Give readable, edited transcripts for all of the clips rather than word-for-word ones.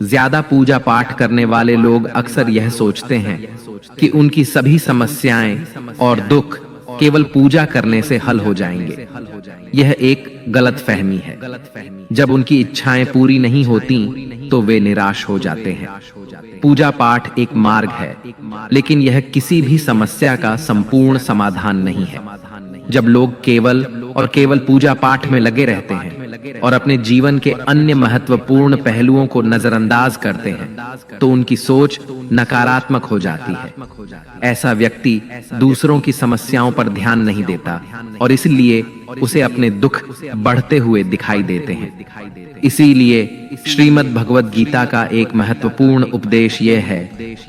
ज्यादा पूजा पाठ करने वाले लोग अक्सर यह सोचते हैं कि उनकी सभी समस्याएं और दुख केवल पूजा करने से हल हो जाएंगे। यह एक गलत फहमी है। जब उनकी इच्छाएं पूरी नहीं होती तो वे निराश हो जाते हैं। पूजा पाठ एक मार्ग है, लेकिन यह किसी भी समस्या का संपूर्ण समाधान नहीं है। जब लोग केवल पूजा पाठ में लगे रहते हैं और अपने जीवन के अन्य महत्वपूर्ण पहलुओं को नजरअंदाज करते हैं तो उनकी सोच नकारात्मक हो जाती है। ऐसा व्यक्ति दूसरों की समस्याओं पर ध्यान नहीं देता और इसलिए उसे अपने दुख बढ़ते हुए दिखाई देते हैं। इसीलिए श्रीमद् भगवद गीता का एक महत्वपूर्ण उपदेश यह है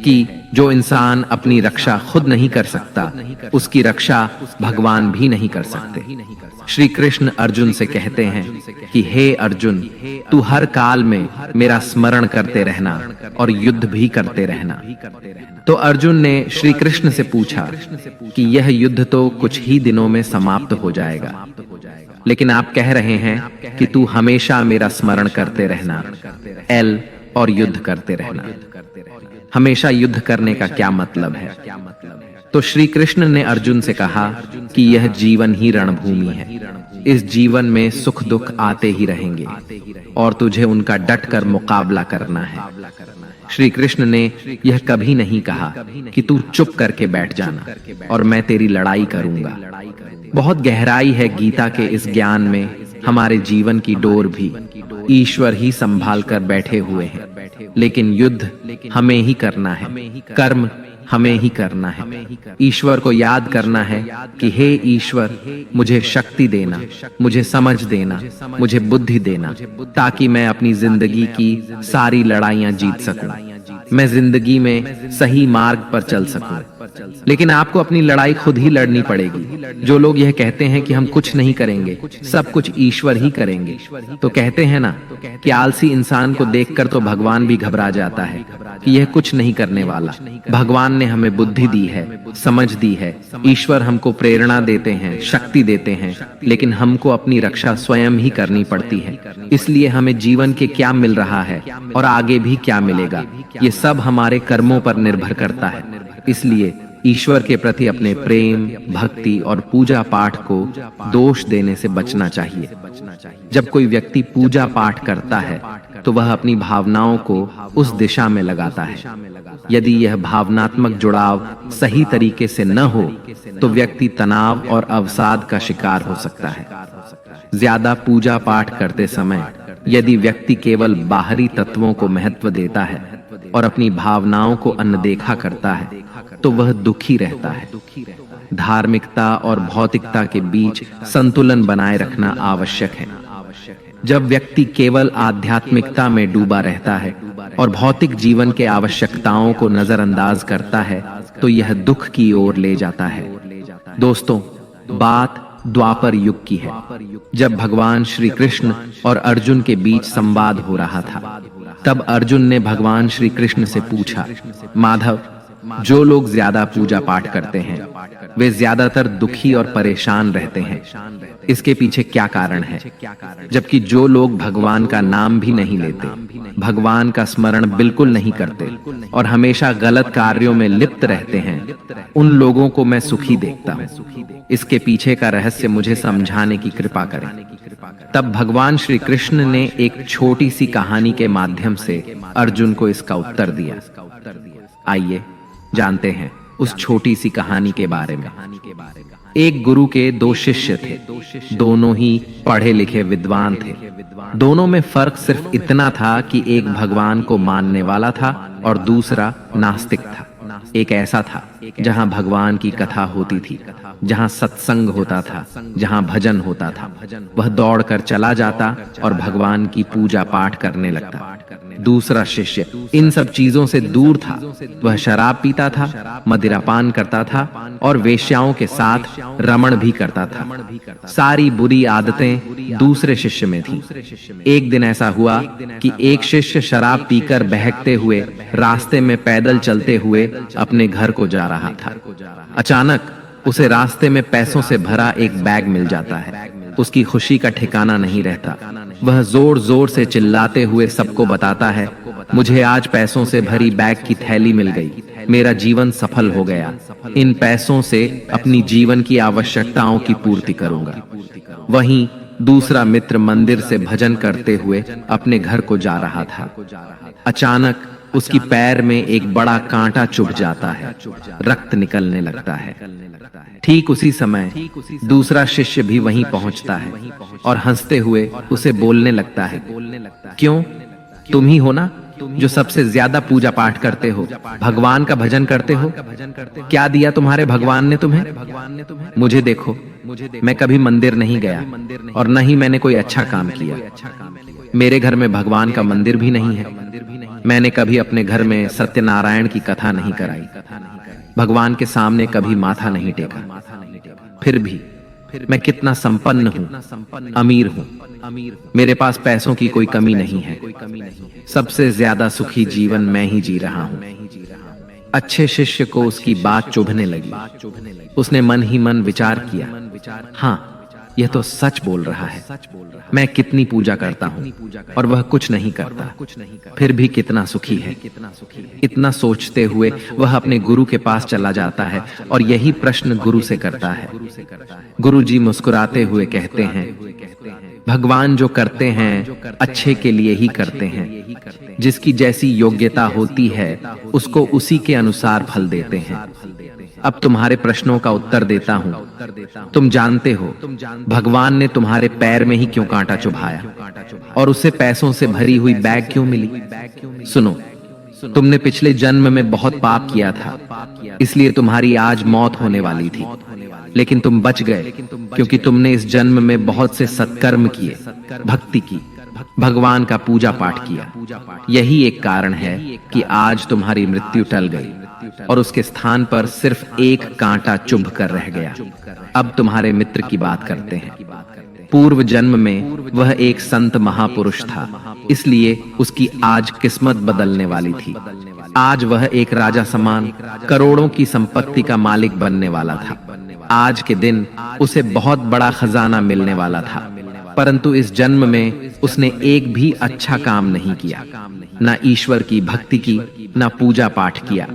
कि जो इंसान अपनी रक्षा खुद नहीं कर सकता, उसकी रक्षा भगवान भी नहीं कर सकते। श्री कृष्ण अर्जुन से कहते हैं कि हे अर्जुन, तू हर काल में मेरा स्मरण करते रहना और युद्ध भी करते रहना। तो अर्जुन ने श्री कृष्ण से पूछा कि यह युद्ध तो कुछ ही दिनों में समाप्त हो जाएगा, लेकिन आप कह रहे हैं कि तू हमेशा मेरा स्मरण करते रहना और युद्ध करते रहना। हमेशा युद्ध करने का क्या मतलब है? तो श्री कृष्ण ने अर्जुन से कहा कि यह जीवन ही रणभूमि है। इस जीवन में सुख दुख आते ही रहेंगे और तुझे उनका डट कर मुकाबला करना है। श्री कृष्ण ने यह कभी नहीं कहा कि तू चुप करके बैठ जाना और मैं तेरी लड़ाई करूंगा। बहुत गहराई है गीता के इस ज्ञान में। हमारे जीवन की डोर भी ईश्वर ही संभाल कर बैठे हुए हैं, लेकिन युद्ध हमें ही करना है, कर्म हमें ही करना है। ईश्वर को याद करना है कि हे ईश्वर, मुझे शक्ति देना, मुझे समझ देना, मुझे बुद्धि देना, ताकि मैं अपनी जिंदगी की सारी लड़ाइयां जीत सकूं, मैं जिंदगी में सही मार्ग पर चल सकूं। लेकिन आपको अपनी लड़ाई खुद ही लड़नी पड़ेगी। जो लोग यह कहते हैं कि हम कुछ नहीं करेंगे, सब कुछ ईश्वर ही करेंगे, तो कहते हैं ना कि आलसी इंसान को देखकर तो भगवान भी घबरा जाता है कि यह कुछ नहीं करने वाला। भगवान ने हमें बुद्धि दी है, समझ दी है, ईश्वर हमको प्रेरणा देते हैं, शक्ति देते हैं, लेकिन हमको अपनी रक्षा स्वयं ही करनी पड़ती है। इसलिए हमें जीवन के क्या मिल रहा है और आगे भी क्या मिलेगा, ये सब हमारे कर्मों पर निर्भर करता है। इसलिए ईश्वर के प्रति अपने प्रेम, भक्ति और पूजा पाठ को दोष देने से बचना चाहिए। जब कोई व्यक्ति पूजा पाठ करता है तो वह अपनी भावनाओं को उस दिशा में लगाता है। यदि यह भावनात्मक जुड़ाव सही तरीके से न हो तो व्यक्ति तनाव और अवसाद का शिकार हो सकता है। ज्यादा पूजा पाठ करते समय यदि व्यक्ति केवल बाहरी तत्वों को महत्व देता है और अपनी भावनाओं को अनदेखा करता है तो वह दुखी रहता है। धार्मिकता और भौतिकता के बीच संतुलन बनाए रखना आवश्यक है। जब व्यक्ति केवल आध्यात्मिकता में डूबा रहता है और भौतिक जीवन के आवश्यकताओं को नजरअंदाज करता है तो यह दुख की ओर ले जाता है। दोस्तों, बात द्वापर युग की है, जब भगवान श्री कृष्ण और अर्जुन के बीच संवाद हो रहा था। तब अर्जुन ने भगवान श्री कृष्ण से पूछा, माधव, जो लोग ज्यादा पूजा पाठ करते हैं वे ज्यादातर दुखी और परेशान रहते हैं। इसके पीछे क्या कारण है? जबकि जो लोग भगवान का नाम भी नहीं लेते, भगवान का स्मरण बिल्कुल नहीं करते और हमेशा गलत कार्यों में लिप्त रहते हैं, उन लोगों को मैं सुखी देखता हूँ। इसके पीछे का रहस्य मुझे समझाने की कृपा करें। तब भगवान श्री कृष्ण ने एक छोटी सी कहानी के माध्यम से अर्जुन को इसका उत्तर दिया। आइए जानते हैं उस छोटी सी कहानी के बारे में। एक गुरु के दो शिष्य थे। दोनों ही पढ़े लिखे विद्वान थे। दोनों में फर्क सिर्फ इतना था कि एक भगवान को मानने वाला था और दूसरा नास्तिक था। एक ऐसा था जहां भगवान की कथा होती थी, जहां सत्संग होता था, जहां भजन होता था। वह दौड़कर चला जाता और भगवान की पूजा पाठ करने लगता। दूसरा शिष्य इन सब चीजों से दूर था। वह शराब पीता था, मदिरापान करता था और वेश्याओं के साथ रमण भी करता था। सारी बुरी आदतें दूसरे शिष्य में थीं। एक दिन ऐसा हुआ कि एक शिष्य शराब पीकर बहकते हुए रास्ते में पैदल चलते हुए अपने घर को जा रहा था। अचानक उसे रास्ते में पैसों से भरा एक बैग मिल जाता है। उसकी खुशी का ठिकाना नहीं रहता। वह जोर जोर से चिल्लाते हुए सबको बताता है मुझे आज पैसों से भरी बैग की थैली मिल गई, मेरा जीवन सफल हो गया, इन पैसों से अपनी जीवन की आवश्यकताओं की पूर्ति करूंगा। वहीं दूसरा मित्र मंदिर से भजन करते हुए अपने घर को जा रहा था। अचानक उसकी पैर में एक बड़ा कांटा चुभ जाता है, रक्त निकलने लगता है। ठीक उसी समय दूसरा शिष्य भी वहीं पहुंचता है और हंसते हुए उसे बोलने लगता है, क्यों, तुम ही हो ना जो सबसे ज्यादा पूजा पाठ करते हो, भगवान का भजन करते हो? क्या दिया तुम्हारे भगवान ने तुम्हें? मुझे देखो, मैं कभी मंदिर नहीं गया और न ही मैंने कोई अच्छा काम किया। मेरे घर में भगवान का मंदिर भी नहीं है। मैंने कभी अपने घर में सत्यनारायण की कथा नहीं कराई, भगवान के सामने कभी माथा नहीं टेका। फिर भी मैं कितना संपन्न हूँ, अमीर हूँ, मेरे पास पैसों की कोई कमी नहीं है। सबसे ज्यादा सुखी जीवन मैं ही जी रहा हूँ। अच्छे शिष्य को उसकी बात चुभने लगी। उसने मन ही मन विचार किया, हाँ, यह तो सच बोल रहा है। मैं कितनी पूजा करता हूँ और वह कुछ नहीं करता, फिर भी कितना सुखी है। इतना सोचते हुए वह अपने गुरु के पास चला जाता है और यही प्रश्न गुरु से करता है। गुरु जी मुस्कुराते हुए कहते हैं, भगवान जो करते हैं अच्छे के लिए ही करते हैं। जिसकी जैसी योग्यता होती है उसको उसी के अनुसार फल देते हैं। अब तुम्हारे प्रश्नों का उत्तर देता हूं। तुम जानते हो भगवान ने तुम्हारे पैर में ही क्यों कांटा चुभाया और उसे पैसों से भरी हुई बैग क्यों मिली? सुनो, तुमने पिछले जन्म में बहुत पाप किया था, इसलिए तुम्हारी आज मौत होने वाली थी, लेकिन तुम बच गए क्योंकि तुमने इस जन्म में बहुत से सत्कर्म किए, भक्ति की, भगवान का पूजा पाठ किया। यही एक कारण है कि आज तुम्हारी मृत्यु टल गई और उसके स्थान पर सिर्फ एक कांटा चुभ कर रह गया। अब तुम्हारे मित्र की बात करते हैं। पूर्व जन्म में वह एक संत महापुरुष था, इसलिए उसकी आज किस्मत बदलने वाली थी। आज वह एक राजा समान करोड़ों की संपत्ति का मालिक बनने वाला था। आज के दिन उसे बहुत बड़ा खजाना मिलने वाला था, परंतु इस जन्म में उसने एक भी अच्छा काम नहीं किया, ना ईश्वर की भक्ति की, ना पूजा पाठ किया।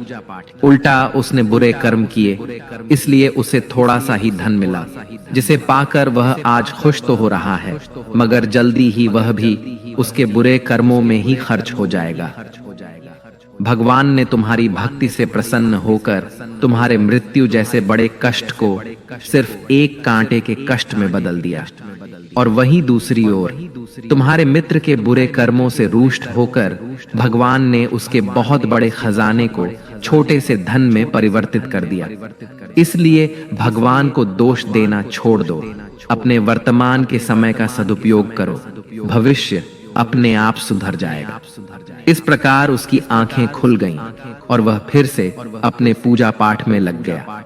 उल्टा उसने बुरे कर्म किए, इसलिए उसे थोड़ा सा ही धन मिला, जिसे पाकर वह आज खुश तो हो रहा है, मगर जल्दी ही वह भी उसके बुरे कर्मों में ही खर्च हो जाएगा। भगवान ने तुम्हारी भक्ति से प्रसन्न होकर तुम्हारे मृत्यु जैसे बड़े कष्ट को सिर्फ एक कांटे के कष्ट में बदल दिया, और वहीं दूसरी ओर तुम्हारे मित्र के बुरे कर्मों से रुष्ट होकर भगवान ने उसके बहुत बड़े खजाने को छोटे से धन में परिवर्तित कर दिया। इसलिए भगवान को दोष देना छोड़ दो, अपने वर्तमान के समय का सदुपयोग करो, भविष्य अपने आप सुधर जाएगा। इस प्रकार उसकी आंखें खुल गईं और वह फिर से अपने पूजा पाठ में लग गया।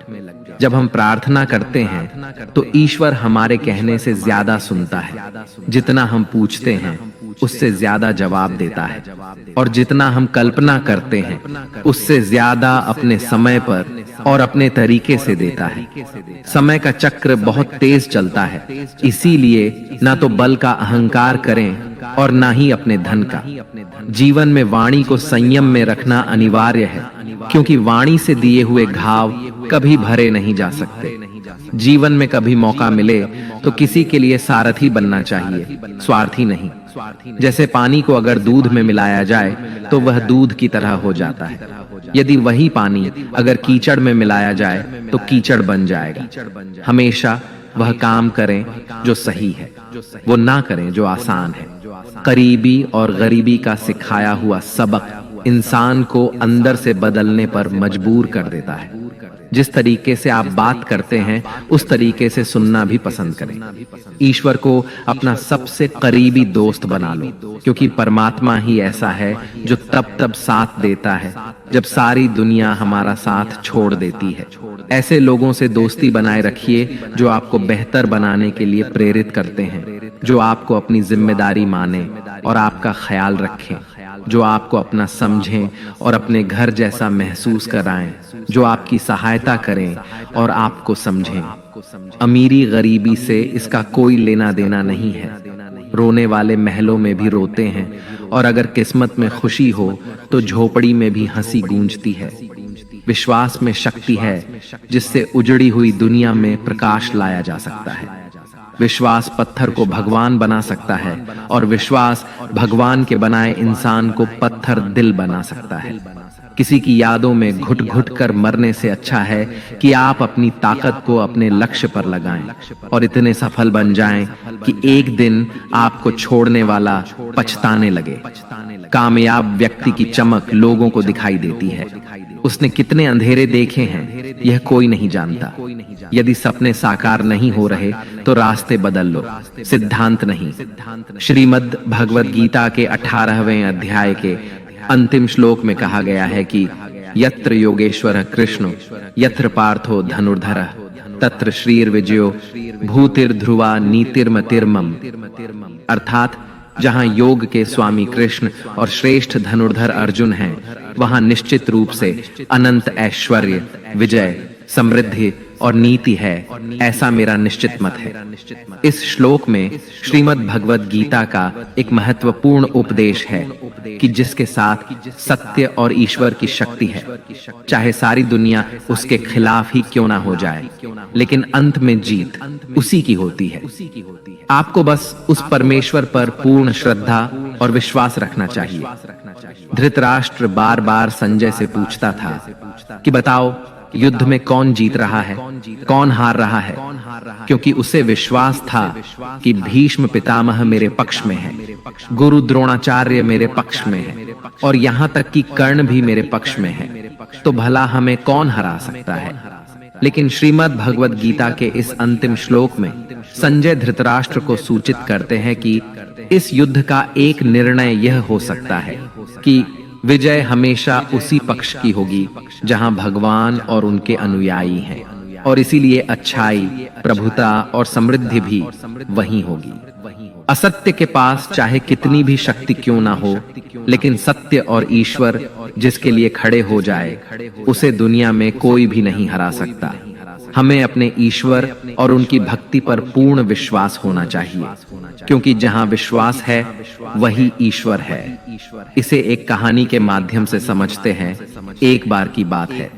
जब हम प्रार्थना करते हैं तो ईश्वर हमारे कहने से ज्यादा सुनता है। जितना हम पूछते हैं उससे ज्यादा जवाब देता है, और जितना हम कल्पना करते हैं उससे ज्यादा अपने समय पर और अपने तरीके से देता है। समय का चक्र बहुत तेज चलता है, इसीलिए ना तो बल का अहंकार करें और ना ही अपने धन का। जीवन में वाणी को संयम में रखना अनिवार्य है, क्योंकि वाणी से दिए हुए घाव कभी भरे नहीं जा सकते। जीवन में कभी मौका मिले तो किसी के लिए सारथी बनना चाहिए, स्वार्थी नहीं। जैसे पानी को अगर दूध में मिलाया जाए तो वह दूध की तरह हो जाता है, यदि वही पानी अगर कीचड़ में मिलाया जाए तो कीचड़ बन जाएगा। हमेशा वह काम करें जो सही है, वो ना करें जो आसान है। करीबी और गरीबी का सिखाया हुआ सबक इंसान को अंदर से बदलने पर मजबूर कर देता है। जिस तरीके से आप बात करते हैं उस तरीके से सुनना भी पसंद करें। ईश्वर को अपना सबसे करीबी दोस्त बना लो, क्योंकि परमात्मा ही ऐसा है जो तब साथ देता है जब सारी दुनिया हमारा साथ छोड़ देती है। ऐसे लोगों से दोस्ती बनाए रखिए जो आपको बेहतर बनाने के लिए प्रेरित करते हैं, जो आपको अपनी जिम्मेदारी माने और आपका ख्याल रखें, जो आपको अपना समझें और अपने घर जैसा महसूस कराएं, जो आपकी सहायता करें और आपको समझें। अमीरी गरीबी से इसका कोई लेना देना नहीं है। रोने वाले महलों में भी रोते हैं, और अगर किस्मत में खुशी हो तो झोपड़ी में भी हंसी गूंजती है। विश्वास में शक्ति है जिससे उजड़ी हुई दुनिया में प्रकाश लाया जा सकता है। विश्वास पत्थर को भगवान बना सकता है, और विश्वास भगवान के बनाए इंसान को पत्थर दिल बना सकता है। किसी की यादों में घुट घुट कर मरने से अच्छा है कि आप अपनी ताकत को अपने लक्ष्य पर लगाएं और इतने सफल बन जाएं कि एक दिन आपको छोड़ने वाला पछताने लगे। कामयाब व्यक्ति की चमक लोगों को दिखाई देती है। उसने कितने अंधेरे देखे हैं यह कोई नहीं जानता। यदि सपने साकार नहीं हो रहे तो रास्ते बदल लो, सिद्धांत नहीं। श्रीमद् भगवद गीता के 18वें अध्याय के अंतिम श्लोक में कहा गया है कि यत्र योगेश्वर कृष्ण यत्र पार्थो धनुर्धरः तत्र श्रीर्विजयो भूतिर्ध्रुवा नीतिर्मतिर्मम। अर्थात जहां योग के स्वामी कृष्ण और श्रेष्ठ धनुर्धर अर्जुन हैं, वहां निश्चित रूप से अनंत ऐश्वर्य, विजय, समृद्धि और नीति है, ऐसा मेरा निश्चित मत है। इस श्लोक में श्रीमद् भगवद गीता का एक महत्वपूर्ण उपदेश है कि जिसके साथ सत्य और ईश्वर की शक्ति है, चाहे सारी दुनिया उसके खिलाफ ही क्यों ना हो जाए, लेकिन अंत में जीत उसी की होती है। आपको बस उस परमेश्वर पर पूर्ण श्रद्धा और विश्वास रखना चाहिए। धृतराष्ट्र बार बार संजय से पूछता था कि बताओ युद्ध में कौन जीत रहा है, कौन हार रहा है, क्योंकि उसे विश्वास था कि भीष्म पितामह मेरे पक्ष में है, गुरु द्रोणाचार्य मेरे पक्ष में है, और यहाँ तक कि कर्ण भी मेरे पक्ष में है, तो भला हमें कौन हरा सकता है। लेकिन श्रीमद् भगवद गीता के इस अंतिम श्लोक में संजय धृतराष्ट्र को सूचित करते हैं कि इस युद्ध का एक निर्णय यह हो सकता है कि विजय हमेशा उसी पक्ष की होगी जहां भगवान और उनके अनुयायी हैं, और इसीलिए अच्छाई, प्रभुता और समृद्धि भी वहीं होगी। असत्य के पास चाहे कितनी भी शक्ति क्यों ना हो, लेकिन सत्य और ईश्वर जिसके लिए खड़े हो जाए, उसे दुनिया में कोई भी नहीं हरा सकता। हमें अपने ईश्वर और उनकी भक्ति पर पूर्ण विश्वास होना चाहिए, क्योंकि जहां विश्वास है वही ईश्वर है। इसे एक कहानी के माध्यम से समझते हैं। एक बार की बात है,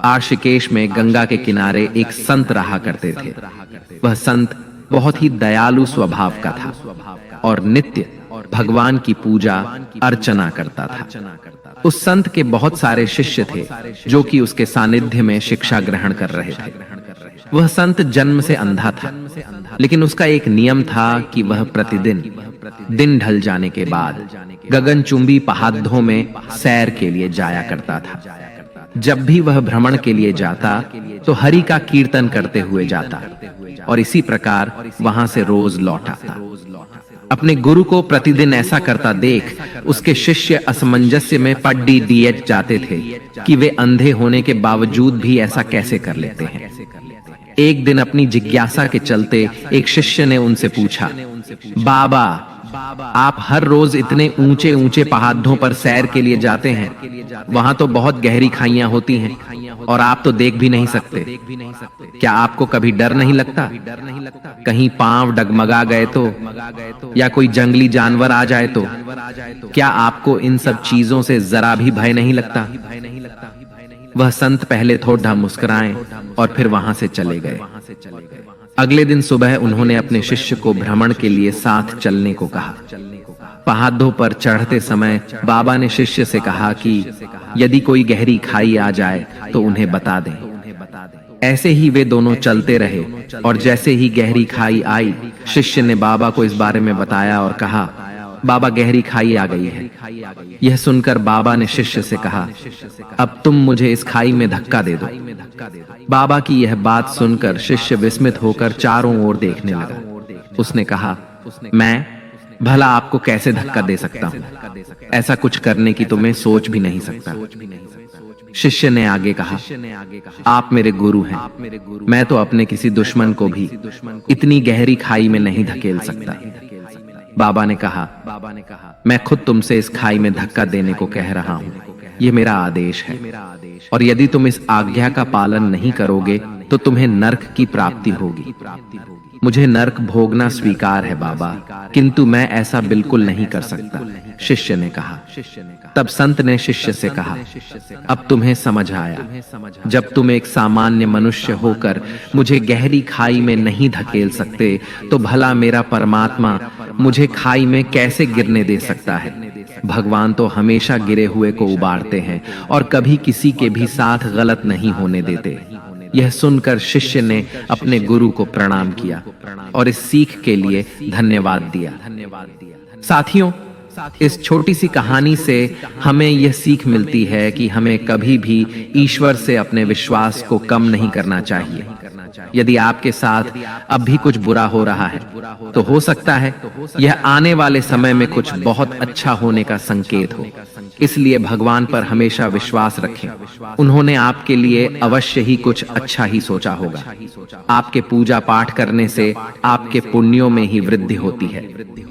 आशिकेश में गंगा के किनारे एक संत रहा करते थे। वह संत बहुत ही दयालु स्वभाव का था और नित्य भगवान की पूजा अर्चना करता था। उस संत के बहुत सारे शिष्य थे जो कि उसके सानिध्य में शिक्षा ग्रहण कर रहे थे। वह संत जन्म से अंधा था, लेकिन उसका एक नियम था कि वह प्रतिदिन दिन ढल जाने के बाद गगनचुंबी पहाड़ों में सैर के लिए जाया करता था। जब भी वह भ्रमण के लिए जाता तो हरि का कीर्तन करते हुए जाता, और इसी प्रकार वहां से रोज लौट आता। अपने गुरु को प्रतिदिन ऐसा करता देख उसके शिष्य असमंजस्य में पड़ दिए जाते थे कि वे अंधे होने के बावजूद भी ऐसा कैसे कर लेते हैं। एक दिन अपनी जिज्ञासा के चलते एक शिष्य ने उनसे पूछा, बाबा, आप हर रोज इतने ऊंचे ऊंचे पहाड़ों पर सैर के लिए जाते हैं, वहां तो बहुत गहरी खाइयां होती हैं और आप तो देख भी नहीं सकते। क्या आपको कभी डर नहीं लगता? कहीं पांव डगमगा गए तो, या कोई जंगली जानवर आ जाए तो? क्या आपको इन सब चीजों से जरा भी भय नहीं लगता? वह संत पहले थोड़ा मुस्कुराए और फिर वहां से चले गए। अगले दिन सुबह उन्होंने अपने शिष्य को भ्रमण के लिए साथ चलने को कहा। पहाड़ों पर चढ़ते समय बाबा ने शिष्य से कहा कि यदि कोई गहरी खाई आ जाए तो उन्हें बता दें। ऐसे ही वे दोनों चलते रहे, और जैसे ही गहरी खाई आई, शिष्य ने बाबा को इस बारे में बताया और कहा, बाबा, गहरी खाई आ गई है। यह सुनकर बाबा ने शिष्य से कहा, अब तुम मुझे इस खाई में धक्का दे दो। बाबा की यह बात सुनकर शिष्य विस्मित होकर चारों ओर देखने लगा। उसने कहा, मैं भला आपको कैसे धक्का दे सकता हूं? ऐसा कुछ करने की तो मैं सोच भी नहीं सकता। शिष्य ने आगे कहा, आप मेरे गुरु हैं, मैं तो अपने किसी दुश्मन को भी इतनी गहरी खाई में नहीं धकेल सकता। बाबा ने कहा, मैं खुद तुमसे इस खाई में धक्का देने को कह रहा हूं, यह मेरा आदेश है, और यदि तुम इस आज्ञा का पालन नहीं करोगे तो तुम्हें नरक की प्राप्ति होगी। मुझे नरक भोगना स्वीकार है बाबा, किंतु मैं ऐसा बिल्कुल नहीं कर सकता, शिष्य ने कहा। तब संत ने शिष्य से कहा, अब तुम्हें समझ आया। जब तुम एक सामान्य मनुष्य होकर मुझे गहरी खाई में नहीं धकेल सकते, तो भला मेरा परमात्मा मुझे खाई में कैसे गिरने दे सकता है। भगवान तो हमेशा गिरे हुए को उबारते हैं और कभी किसी के भी साथ गलत नहीं होने देते। यह सुनकर शिष्य ने अपने गुरु को प्रणाम किया और इस सीख के लिए धन्यवाद दिया। साथियों, इस छोटी सी कहानी से हमें यह सीख मिलती है कि हमें कभी भी ईश्वर से अपने विश्वास को कम नहीं करना चाहिए। यदि आपके साथ अब भी कुछ बुरा हो रहा है, तो हो सकता है यह आने वाले समय में कुछ बहुत अच्छा होने का संकेत हो। इसलिए भगवान पर हमेशा विश्वास रखें। उन्होंने आपके लिए अवश्य ही कुछ अच्छा ही सोचा होगा। आपके पूजा पाठ करने से आपके पुण्यों में ही वृद्धि होती है।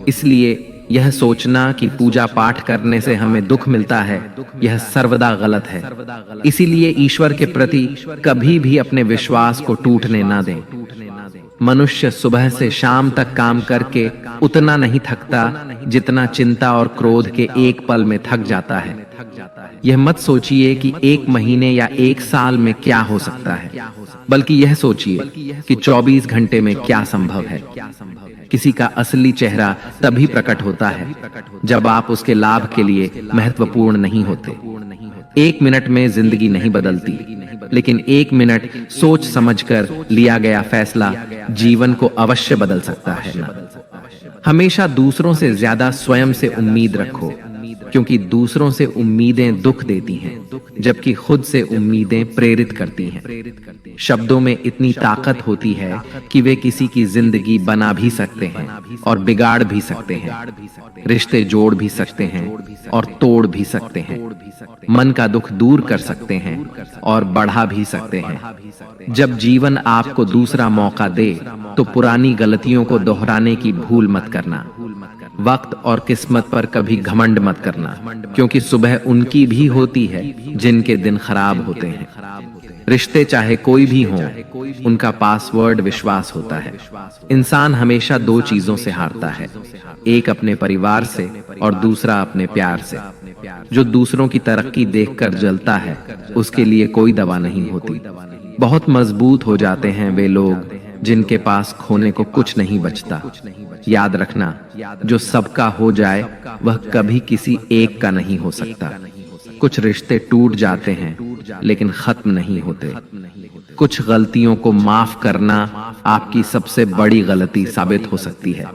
इसलिए यह सोचना कि पूजा पाठ करने से हमें दुख मिलता है, यह सर्वदा गलत है। इसीलिए ईश्वर के प्रति कभी भी अपने विश्वास को टूटने ना दें। मनुष्य सुबह से शाम तक काम करके उतना नहीं थकता जितना चिंता और क्रोध के एक पल में थक जाता है। यह मत सोचिए कि 1 महीने या 1 साल में क्या हो सकता है, बल्कि यह सोचिए कि 24 घंटे में क्या संभव है। किसी का असली चेहरा तभी प्रकट होता है जब आप उसके लाभ के लिए महत्वपूर्ण नहीं होते। 1 मिनट में जिंदगी नहीं बदलती, लेकिन 1 मिनट सोच समझकर लिया गया फैसला जीवन को अवश्य बदल सकता है ना। हमेशा दूसरों से ज्यादा स्वयं से उम्मीद रखो, क्योंकि दूसरों से उम्मीदें दुख देती हैं, जबकि खुद से उम्मीदें प्रेरित करती हैं। शब्दों में इतनी ताकत होती है कि वे किसी की जिंदगी बना भी सकते हैं और बिगाड़ भी सकते हैं। रिश्ते जोड़ भी सकते हैं और तोड़ भी सकते हैं। मन का दुख दूर कर सकते हैं और बढ़ा भी सकते हैं। जब जीवन आपको दूसरा मौका दे, तो पुरानी गलतियों को दोहराने की भूल मत करना। वक्त और किस्मत पर कभी घमंड मत करना, क्योंकि सुबह उनकी भी होती है जिनके दिन खराब होते हैं। रिश्ते चाहे कोई भी हों, उनका पासवर्ड विश्वास होता है। इंसान हमेशा 2 चीजों से हारता है, एक अपने परिवार से और दूसरा अपने प्यार से। जो दूसरों की तरक्की देखकर जलता है, उसके लिए कोई दवा नहीं होती। बहुत मजबूत हो जाते हैं वे लोग जिनके पास खोने को कुछ नहीं बचता। याद रखना, जो सबका हो जाए वह कभी किसी एक का नहीं हो सकता। कुछ रिश्ते टूट जाते हैं लेकिन खत्म नहीं होते। कुछ गलतियों को माफ करना आपकी सबसे बड़ी गलती साबित हो सकती है।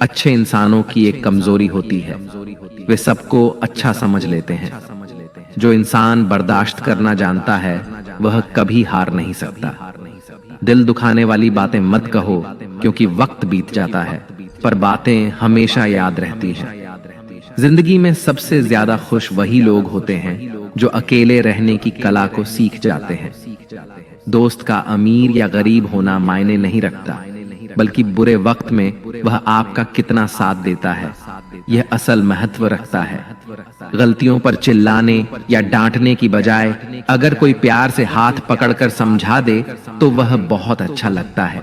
अच्छे इंसानों की एक कमजोरी होती है, वे सबको अच्छा समझ लेते हैं। जो इंसान बर्दाश्त करना जानता है, वह कभी हार नहीं सकता। दिल दुखाने वाली बातें मत कहो, क्योंकि वक्त बीत जाता है, पर बातें हमेशा याद रहती हैं। जिंदगी में सबसे ज्यादा खुश वही लोग होते हैं जो अकेले रहने की कला को सीख जाते हैं। दोस्त का अमीर या गरीब होना मायने नहीं रखता, बल्कि बुरे वक्त में वह आपका कितना साथ देता है, यह असल महत्व रखता है। गलतियों पर चिल्लाने या डांटने की बजाय अगर कोई प्यार से हाथ पकड़कर समझा दे, तो वह बहुत अच्छा लगता है।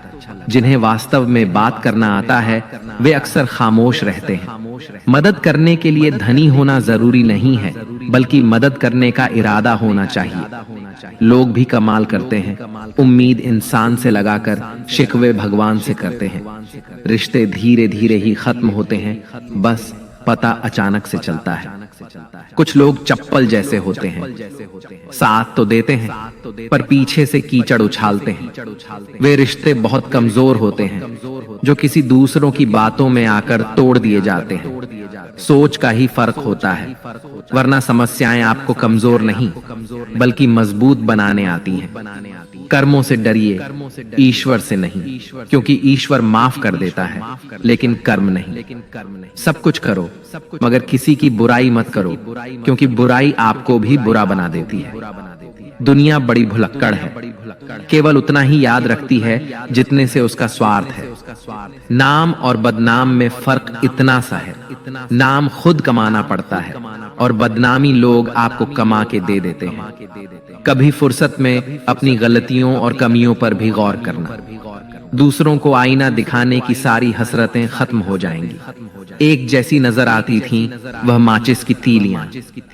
जिन्हें वास्तव में बात करना आता है, वे अक्सर खामोश रहते हैं। मदद करने के लिए धनी होना जरूरी नहीं है, बल्कि मदद करने का इरादा होना चाहिए। लोग भी कमाल करते हैं, उम्मीद इंसान से लगाकर शिकवे भगवान से करते हैं। रिश्ते धीरे धीरे ही खत्म होते हैं, बस पता अचानक से चलता है। कुछ लोग चप्पल जैसे होते हैं, साथ तो देते हैं पर पीछे से कीचड़ उछालते हैं। वे रिश्ते बहुत कमजोर होते हैं, जो किसी दूसरों की बातों में आकर तोड़ दिए जाते हैं। सोच का ही फर्क होता है, वरना समस्याएं आपको कमजोर नहीं बल्कि मजबूत बनाने आती हैं। कर्मों से डरिए, ईश्वर से नहीं, क्योंकि ईश्वर माफ कर देता है, लेकिन कर्म नहीं। सब कुछ करो, मगर किसी की बुराई मत करो, क्योंकि बुराई आपको भी बुरा बना देती है। दुनिया बड़ी भुलक्कड़ है, केवल उतना ही याद रखती है जितने से उसका स्वार्थ है। नाम और बदनाम में फर्क इतना सा है, नाम खुद कमाना पड़ता है और बदनामी लोग आपको कमा के दे देते हैं। कभी फुर्सत में अपनी गलतियों और कमियों पर भी गौर करना। दूसरों को आईना दिखाने की सारी हसरतें खत्म हो जाएंगी। एक जैसी नजर आती थीं वह माचिस की तीलियां,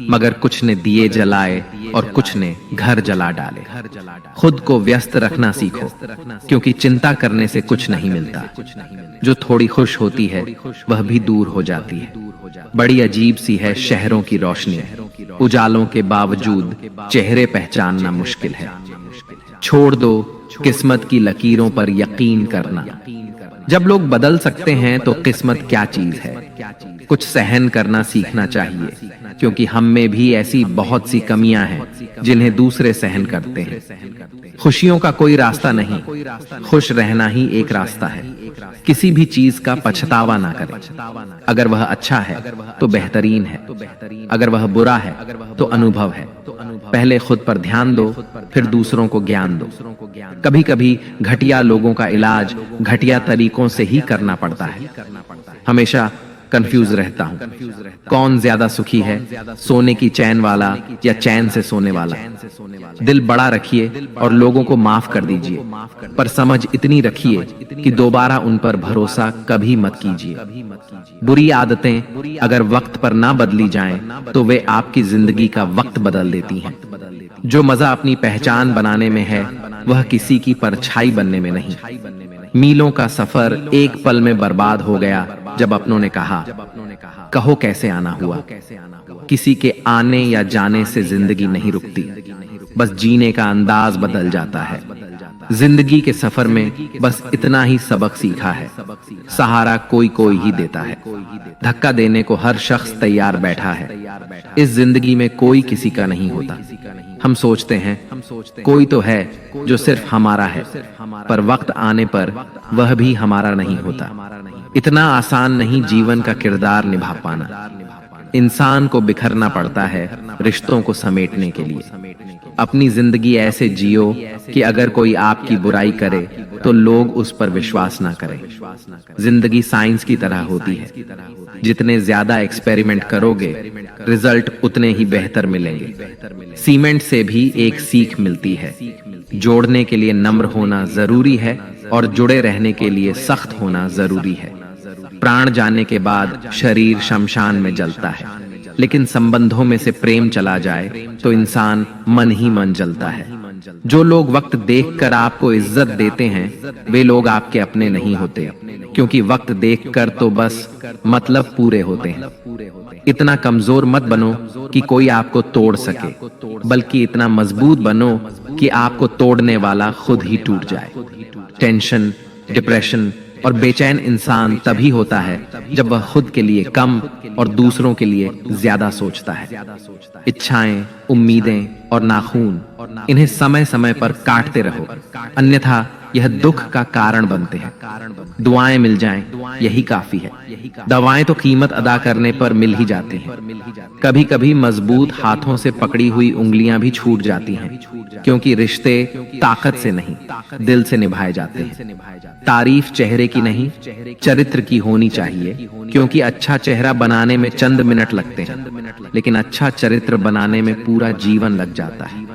मगर कुछ ने दिए जलाए और कुछ ने घर जला डाले। खुद को व्यस्त रखना सीखो, क्योंकि चिंता करने से कुछ नहीं मिलता। जो थोड़ी खुश होती है वह भी दूर हो जाती है। बड़ी अजीब सी है शहरों की रोशनी, उजालों के बावजूद चेहरे पहचानना मुश्किल है। छोड़ दो किस्मत की लकीरों पर यकीन करना। जब लोग बदल सकते हैं तो किस्मत क्या चीज है। कुछ सहन करना सीखना चाहिए, क्योंकि हम में भी ऐसी बहुत सी कमियां हैं जिन्हें दूसरे सहन करते हैं। खुशियों का कोई रास्ता नहीं, खुश रहना ही एक रास्ता है। किसी भी चीज का पछतावा ना करें। अगर वह अच्छा है तो बेहतरीन है, अगर वह बुरा है तो अनुभव है। पहले खुद पर ध्यान दो, फिर दूसरों को ज्ञान दो। कभी कभी घटिया लोगों का इलाज घटिया तरीकों से ही करना पड़ता है। हमेशा कंफ्यूज रहता हूं, कौन ज्यादा सुखी है, सोने की चैन वाला या चैन से सोने वाला। दिल बड़ा रखिए और लोगों को माफ कर दीजिए, पर समझ इतनी रखिए कि दोबारा उन पर भरोसा कभी मत कीजिए। बुरी आदतें अगर वक्त पर ना बदली जाएं, तो वे आपकी जिंदगी का वक्त बदल देती हैं। जो मजा अपनी पहचान बनाने में है, वह किसी की परछाई बनने में नहीं। मीलों का सफर एक पल में बर्बाद हो गया जब अपनों ने कहा, कहो कैसे आना हुआ। किसी के आने या जाने से जिंदगी नहीं रुकती, बस जीने का अंदाज बदल जाता है। जिंदगी के सफर में बस इतना ही सबक सीखा है, सहारा कोई कोई ही देता है। धक्का देने को हर शख्स तैयार बैठा है। इस जिंदगी में कोई किसी का नहीं होता। हम सोचते हैं कोई तो है जो सिर्फ हमारा है, पर वक्त आने पर वह भी हमारा नहीं होता। इतना आसान नहीं जीवन का किरदार निभा पाना। इंसान को बिखरना पड़ता है रिश्तों को समेटने के लिए। अपनी जिंदगी ऐसे जियो कि अगर कोई आपकी बुराई करे तो लोग उस पर विश्वास ना करें। जिंदगी साइंस की तरह होती है, जितने ज्यादा एक्सपेरिमेंट करोगे रिजल्ट उतने ही बेहतर मिलेंगे। सीमेंट से भी एक सीख मिलती है, जोड़ने के लिए नम्र होना जरूरी है और जुड़े रहने के लिए सख्त होना जरूरी है। प्राण जाने के बाद शरीर शमशान में जलता है, लेकिन संबंधों में से प्रेम चला जाए तो इंसान मन ही मन जलता है। जो लोग वक्त देखकर आपको इज्जत देते हैं वे लोग आपके अपने नहीं होते, क्योंकि वक्त देखकर तो बस मतलब पूरे होते हैं। इतना कमजोर मत बनो कि कोई आपको तोड़ सके, बल्कि इतना मजबूत बनो कि आपको तोड़ने वाला खुद ही टूट जाए। टेंशन, डिप्रेशन और बेचैन इंसान तभी होता है जब वह खुद के लिए कम और दूसरों के लिए ज्यादा सोचता है। इच्छाएं, उम्मीदें और नाखून, इन्हें समय समय पर काटते रहो, अन्यथा यह दुख का कारण बनते हैं। दुआएं मिल जाएं, यही काफी है। दवाएं तो कीमत अदा करने पर मिल ही जाती हैं। कभी कभी मजबूत हाथों से पकड़ी हुई उंगलियां भी छूट जाती हैं, क्योंकि रिश्ते ताकत से नहीं दिल से निभाए जाते हैं। तारीफ चेहरे की नहीं चरित्र की होनी चाहिए, क्योंकि अच्छा चेहरा बनाने में चंद मिनट लगते हैं, लेकिन अच्छा चरित्र बनाने में पूरा जीवन लग जाता है।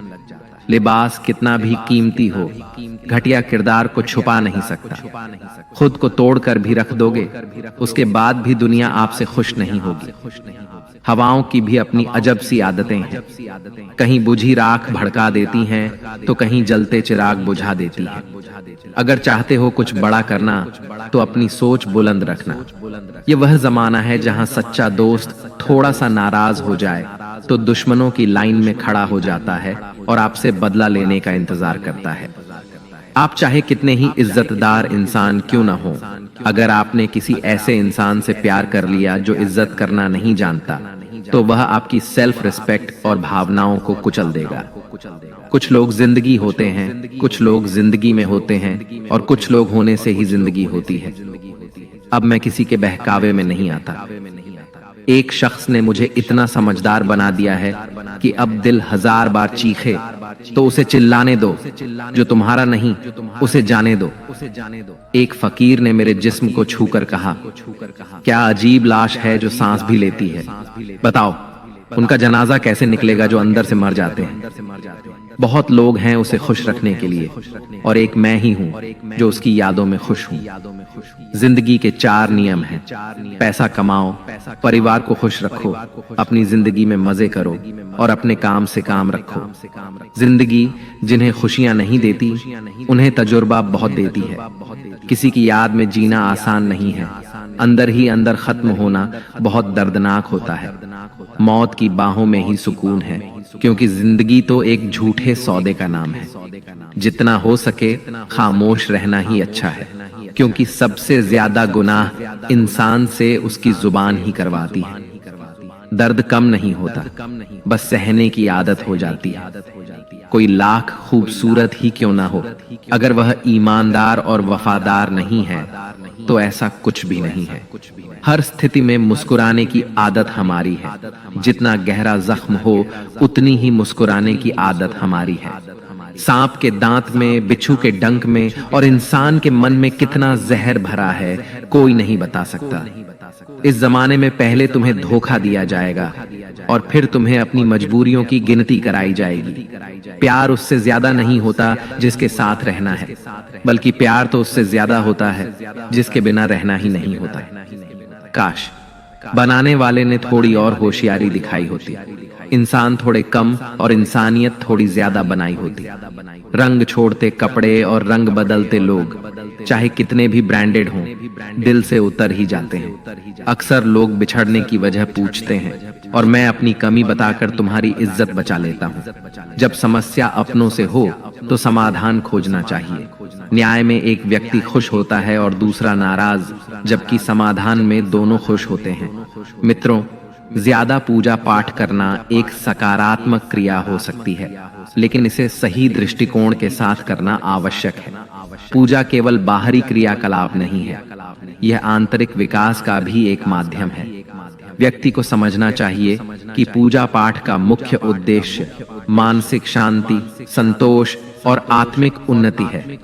लिबास कितना भी कीमती हो, घटिया किरदार को छुपा नहीं सकता। खुद को तोड़कर भी रख दोगे, उसके बाद भी दुनिया आपसे खुश नहीं होगी। हवाओं की भी अपनी अजब सी आदतें हैं, कहीं बुझी राख भड़का देती हैं तो कहीं जलते चिराग बुझा देती हैं। अगर चाहते हो कुछ बड़ा करना तो अपनी सोच बुलंद रखना। ये वह जमाना है जहां सच्चा दोस्त थोड़ा सा नाराज हो जाए तो दुश्मनों की लाइन में खड़ा हो जाता है और आपसे बदला लेने का इंतजार करता है। आप चाहे कितने ही इज्जतदार इंसान क्यों न हो, अगर आपने किसी ऐसे इंसान से प्यार कर लिया जो इज्जत करना नहीं जानता, तो वह आपकी सेल्फ रिस्पेक्ट और भावनाओं को कुचल देगा। कुछ लोग जिंदगी होते हैं, कुछ लोग जिंदगी में होते हैं और कुछ लोग होने से ही जिंदगी होती है। अब मैं किसी के बहकावे में नहीं आता। एक शख्स ने मुझे इतना समझदार बना दिया है कि अब दिल 1000 बार चीखे तो उसे चिल्लाने दो, जो तुम्हारा नहीं उसे जाने दो। एक फकीर ने मेरे जिस्म को छूकर कहा, क्या अजीब लाश है जो सांस भी लेती है। बताओ उनका जनाजा कैसे निकलेगा जो अंदर से मर जाते हैं। बहुत लोग हैं उसे खुश रखने के लिए, और एक मैं ही हूं जो उसकी यादों में खुश हूं। जिंदगी के 4 नियम हैं। पैसा कमाओ, परिवार को खुश रखो, अपनी जिंदगी में मजे करो और अपने काम से काम रखो। जिंदगी जिन्हें खुशियां नहीं देती, उन्हें तजुर्बा बहुत देती है। किसी की याद में जीना आसान नहीं है। अंदर ही अंदर खत्म होना बहुत दर्दनाक होता है। मौत की बाहों में ही सुकून है, क्योंकि जिंदगी तो एक झूठे सौदे का नाम है। जितना हो सके खामोश रहना ही अच्छा है, क्योंकि सबसे ज्यादा गुनाह इंसान से उसकी जुबान ही करवाती है। दर्द कम नहीं होता, बस सहने की आदत हो जाती है। कोई लाख खूबसूरत ही क्यों ना हो, अगर वह ईमानदार और वफादार नहीं है तो ऐसा कुछ भी नहीं है। हर स्थिति में मुस्कुराने की आदत हमारी है। जितना गहरा जख्म हो, उतनी ही मुस्कुराने की आदत हमारी है। सांप के दांत में, बिच्छू के डंक में और इंसान के मन में कितना जहर भरा है, कोई नहीं बता सकता। इस जमाने में पहले तुम्हें धोखा दिया जाएगा और फिर तुम्हें अपनी मजबूरियों की गिनती कराई जाएगी। प्यार उससे ज्यादा नहीं होता जिसके साथ रहना है, बल्कि प्यार तो उससे ज्यादा होता है जिसके बिना रहना ही नहीं होता। काश बनाने वाले ने थोड़ी और होशियारी दिखाई होती, इंसान थोड़े कम और इंसानियत थोड़ी ज्यादा बनाई होती। रंग छोड़ते कपड़े और रंग बदलते लोग, चाहे कितने भी ब्रांडेड हों, दिल से उतर ही जाते हैं। अक्सर लोग बिछड़ने की वजह पूछते हैं और मैं अपनी कमी बताकर तुम्हारी इज्जत बचा लेता हूँ। जब समस्या अपनों से हो तो समाधान खोजना चाहिए। न्याय में एक व्यक्ति खुश होता है और दूसरा नाराज, जबकि समाधान में दोनों खुश होते हैं। मित्रों, ज्यादा पूजा पाठ करना एक सकारात्मक क्रिया हो सकती है, लेकिन इसे सही दृष्टिकोण के साथ करना आवश्यक है। पूजा केवल बाहरी क्रियाकलाप नहीं है, यह आंतरिक विकास का भी एक माध्यम है। व्यक्ति को समझना चाहिए कि पूजा पाठ का मुख्य उद्देश्य मानसिक शांति, संतोष और आत्मिक उन्नति है।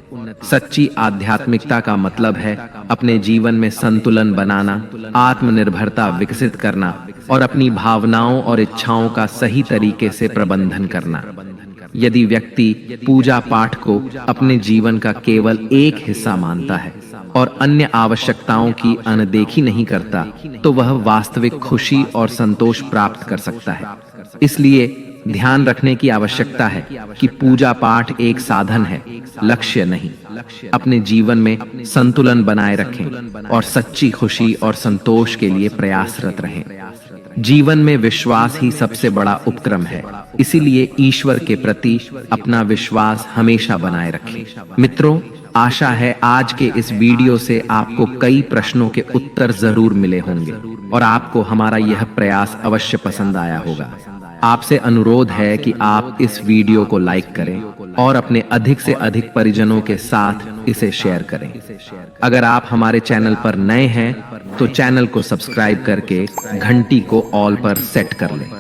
सच्ची आध्यात्मिकता का मतलब है अपने जीवन में संतुलन बनाना, आत्मनिर्भरता विकसित करना और अपनी भावनाओं और इच्छाओं का सही तरीके से प्रबंधन करना। यदि व्यक्ति पूजा पाठ को अपने जीवन का केवल एक हिस्सा मानता है और अन्य आवश्यकताओं की अनदेखी नहीं करता, तो वह वास्तविक खुशी और संतोष प्राप्त कर सकता है। इसलिए ध्यान रखने की आवश्यकता है कि पूजा पाठ एक साधन है, लक्ष्य नहीं। अपने जीवन में संतुलन बनाए रखें और सच्ची खुशी और संतोष के लिए प्रयासरत रहें। जीवन में विश्वास ही सबसे बड़ा उपक्रम है, इसीलिए ईश्वर के प्रति अपना विश्वास हमेशा बनाए रखें। मित्रों, आशा है आज के इस वीडियो से आपको कई प्रश्नों के उत्तर जरूर मिले होंगे और आपको हमारा यह प्रयास अवश्य पसंद आया होगा। आपसे अनुरोध है कि आप इस वीडियो को लाइक करें और अपने अधिक से अधिक परिजनों के साथ इसे शेयर करें। अगर आप हमारे चैनल पर नए हैं तो चैनल को सब्सक्राइब करके घंटी को ऑल पर सेट कर लें।